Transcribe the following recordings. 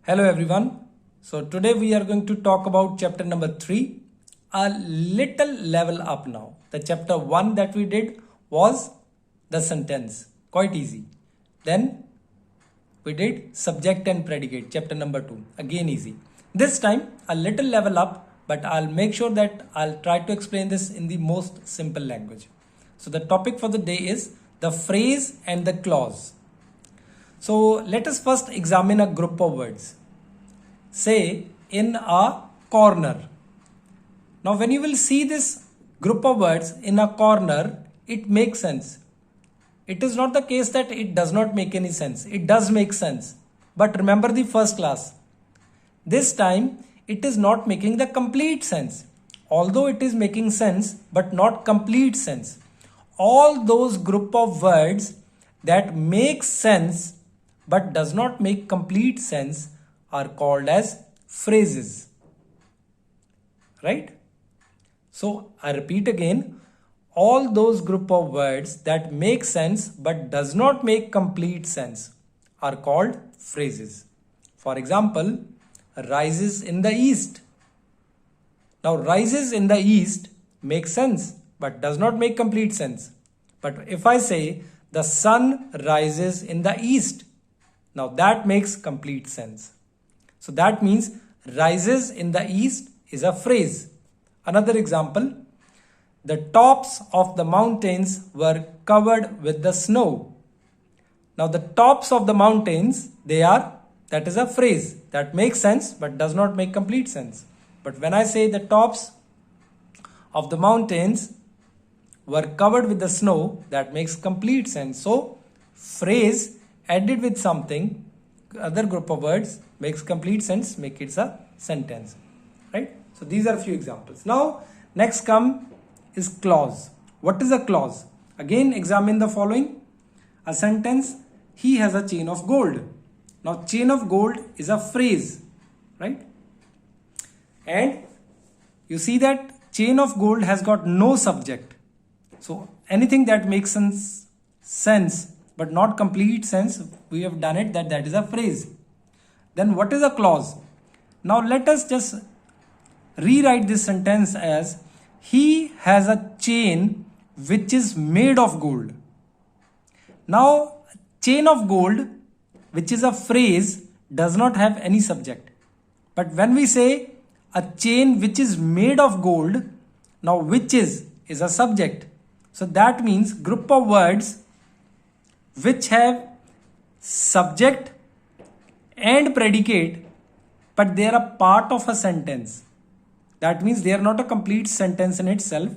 Hello everyone. So today we are going to talk about chapter number 3, a little level up now. The chapter 1 that we did was the sentence, quite easy. Then we did subject and predicate, chapter number 2, again easy. This time a little level up, but I'll make sure that I'll try to explain this in the most simple language. So the topic for the day is the phrase and the clause. So let us first examine a group of words. Say in a corner. Now when you will see this group of words in a corner, it makes sense. It is not the case that it does not make any sense. It does make sense. But remember the first class. This time it is not making the complete sense. Although it is making sense but not complete sense. All those group of words that make sense but does not make complete sense are called as phrases. Right? So I repeat again, all those group of words that make sense but does not make complete sense are called phrases. For example, rises in the east. Now rises in the east makes sense but does not make complete sense. But if I say the sun rises in the east, now that makes complete sense. So that means rises in the east is a phrase. Another example, the tops of the mountains were covered with the snow. Now the tops of the mountains, that is a phrase that makes sense but does not make complete sense. But when I say the tops of the mountains were covered with the snow, that makes complete sense. So phrase added with something, other group of words, makes complete sense, make it a sentence, right? So these are a few examples. Now next come is clause. What is a clause? Again examine the following. A sentence, he has a chain of gold. Now chain of gold is a phrase, right? And you see that chain of gold has got no subject. So anything that makes sense but not complete sense, we have done it, that is a phrase. Then what is a clause? Now let us just rewrite this sentence as he has a chain which is made of gold. Now chain of gold, which is a phrase, does not have any subject. But when we say a chain which is made of gold, now which is a subject. So that means group of words which have subject and predicate, but they are a part of a sentence. That means they are not a complete sentence in itself.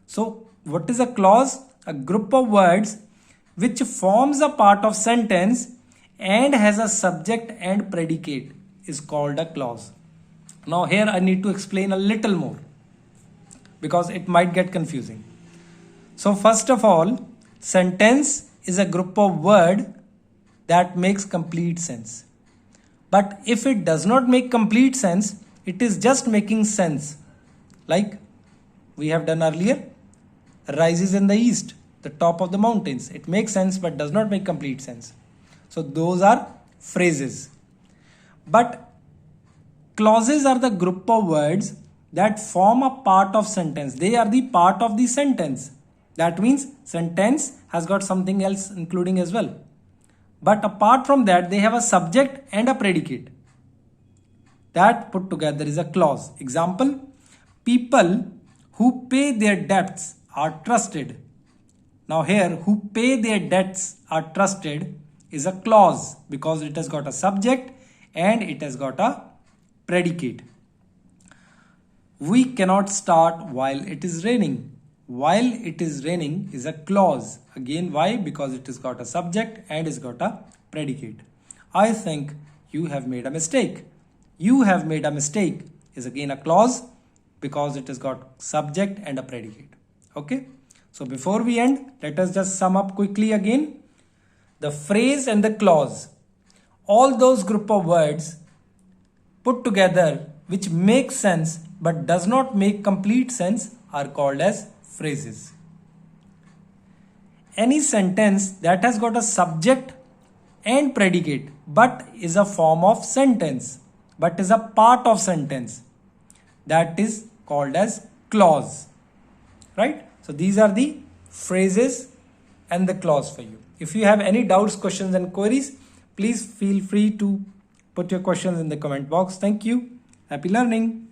So what is a clause? A group of words which forms a part of sentence and has a subject and predicate is called a clause. Now here I need to explain a little more because it might get confusing. So first of all, sentence is a group of words that makes complete sense. But if it does not make complete sense, it is just making sense. Like we have done earlier, rises in the east, the top of the mountains. It makes sense but does not make complete sense. So those are phrases. But clauses are the group of words that form a part of sentence. They are the part of the sentence. That means sentence has got something else including as well. But apart from that, they have a subject and a predicate. That put together is a clause. Example, people who pay their debts are trusted. Now here, who pay their debts are trusted is a clause because it has got a subject and it has got a predicate. We cannot start while it is raining. While it is raining is a clause. Again, why? Because it has got a subject and it's got a predicate. I think you have made a mistake. You have made a mistake is again a clause because it has got subject and a predicate. Okay. So before we end, let us just sum up quickly again. The phrase and the clause. All those group of words put together which make sense but does not make complete sense are called as phrases. Any sentence that has got a subject and predicate but is a form of sentence but is a part of sentence. That is called as clause, right? So these are the phrases and the clause for you. If you have any doubts, questions and queries, please feel free to put your questions in the comment box. Thank you. Happy learning.